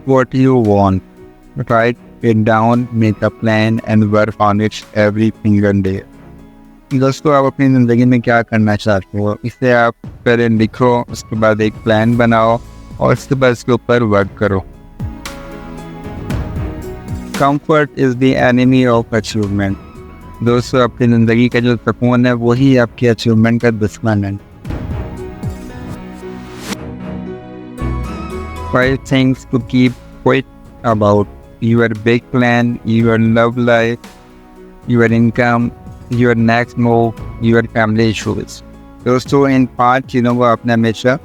what you want. Write it down, make a plan and work on it every single day. दोस्तों, आप अपनी ज़िंदगी में क्या करना चाहते हो, इसे आप पहले लिखो, उसके बाद एक प्लान बनाओ और उसके बाद इसके ऊपर वर्क करो. Comfort is the enemy of achievement. दोस्तों, अपनी ज़िंदगी का जो सुकून है वही आपकी अचीवमेंट का दुश्मन है. 5 things to keep quiet about: your big plan, your love life, your income, your next move, your family issues. दोस्तों, इन 5 चीज़ों को आपने हमेशा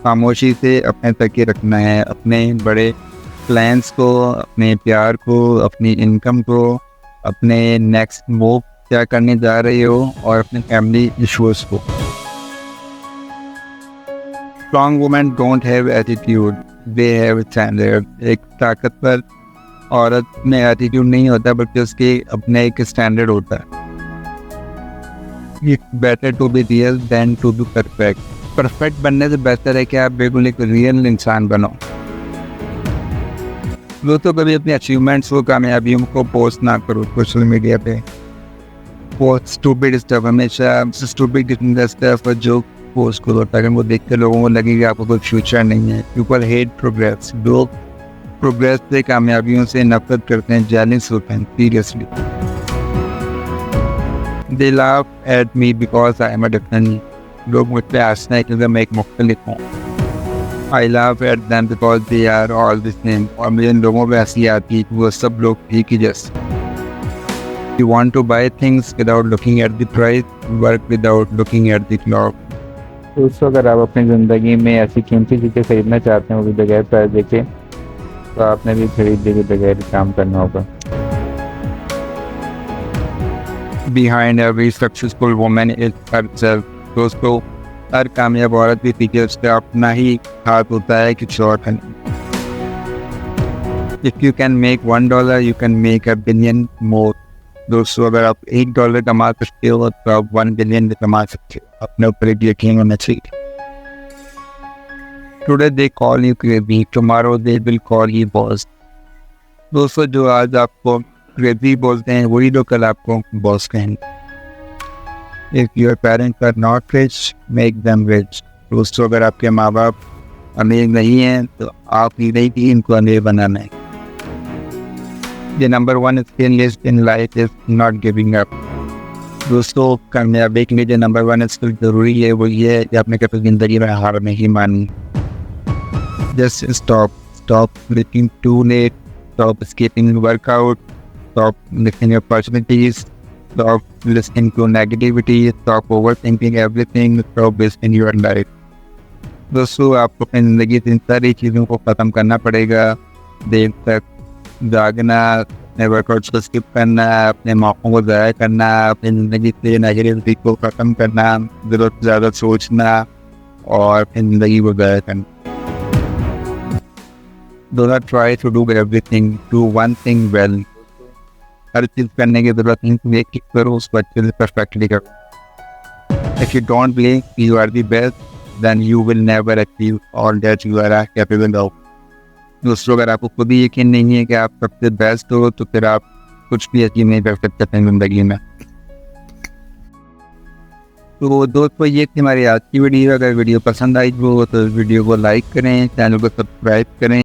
खामोशी से अपने तक ही रखना है. अपने बड़े प्लान्स को, अपने प्यार को, अपनी इनकम को, अपने नेक्स्ट मूव क्या करने जा रहे हो और अपने फैमिली इश्यूज़ को. Strong women don't have attitude, they have standard. एक ताकतवर औरत में एटीट्यूड नहीं होता बल्कि उसके अपने एक स्टैंडर्ड होता है. It's better to be real than to be perfect. Perfect बनने से बेहतर है कि आप बिल्कुल एक रियल इंसान बनो. दोस्तों, कभी अपनी अचीवमेंट्स को, कामयाबियों को पोस्ट ना करो सोशल मीडिया पे. बहुत स्टूपिड स्टफ, हमेशा स्टूपिड स्टफ जो पोस्ट करो ताकि वो देख के लोगों को लगेगा आपको कोई फ्यूचर नहीं है. People hate progress. लोग प्रोग्रेस से, कामयाबियों से नफरत करते हैं, जेलस होते हैं. Seriously, they laugh at me because I am a different. लोग मुझ पे हंसते हैं क्योंकि मैं एक मुख्तलिफ हूँ. I laugh at them because they are all the same. और मुझे इन लोगों पे हंसी आती है कि वो सब लोग ठीक ही जैसे. You want to buy things without looking at the price, work without looking at the clock. दोस्तों, अगर आप अपनी ज़िंदगी में ऐसी कीमती चीज़ें खरीदना चाहते हैं वो भी बगैर प्राइस देखे, तो आपने भी खरीदने के बगैर काम करना होगा. Behind every successful woman is herself. दोस्तों, हर कामयाब औरत भी पीछे उसका अपना ही हाथ होता है कि शॉर्ट है. If you can make $1, you can make $1 billion more. दोस्तों, अगर आप $1 कमा सकते हो तो आप 1 बिलियन कमा सकते हो. अपने ऊपर एक यकीन होना चाहिए. Today they call you crazy, tomorrow they will call you boss. दोस्तों, जो आज आपको क्रेजी बोलते हैं वही लोग कल आपको बॉस कहेंगे. If your parents are not rich, make them rich. दोस्तों, अगर आपके माँ बाप अमीर नहीं हैं तो आप ही नहीं कि इनको अमीर बनाना है. The number one skill in life is not giving up. दोस्तों, कामयाबी के लिए जो नंबर 1 स्किल जरूरी है वो ये है कि आपने कभी ज़िंदगी में हार नहीं मानी. Just stop looking too late, stop escaping workout, stop missing opportunities, stop listening to negativity, stop overthinking everything, stop wasting your life. दोस्तों, आपको अपनी ज़िंदगी से इन सारी चीज़ों को ख़त्म करना पड़ेगा. देर तक जागना, अपने वर्कआउट्स को स्किप करना, अपने मौक़ों को ज़ाया करना, अपनी ज़िंदगी से नेगेटिविटी को ख़त्म करना, ज़रूरत से ज़्यादा सोचना और अपनी ज़िंदगी को ज़ाया करना. Do not try to do everything, do one thing well. हर चीज़ करने की ज़रूरत नहीं, तुम एक चीज़ करो, उसको अच्छे से परफेक्टली करो. If you don't believe you are the best, then you will never achieve all that you are capable of. दोस्तों, अगर आपको खुद ही यकीन नहीं है कि आप सबसे बेस्ट हो तो फिर आप कुछ भी अचीव नहीं कर सकते अपनी ज़िंदगी में. तो दोस्तों, ये थी हमारी आज की वीडियो. अगर वीडियो पसंद आई हो तो वीडियो को लाइक करें, चैनल को सब्सक्राइब करें.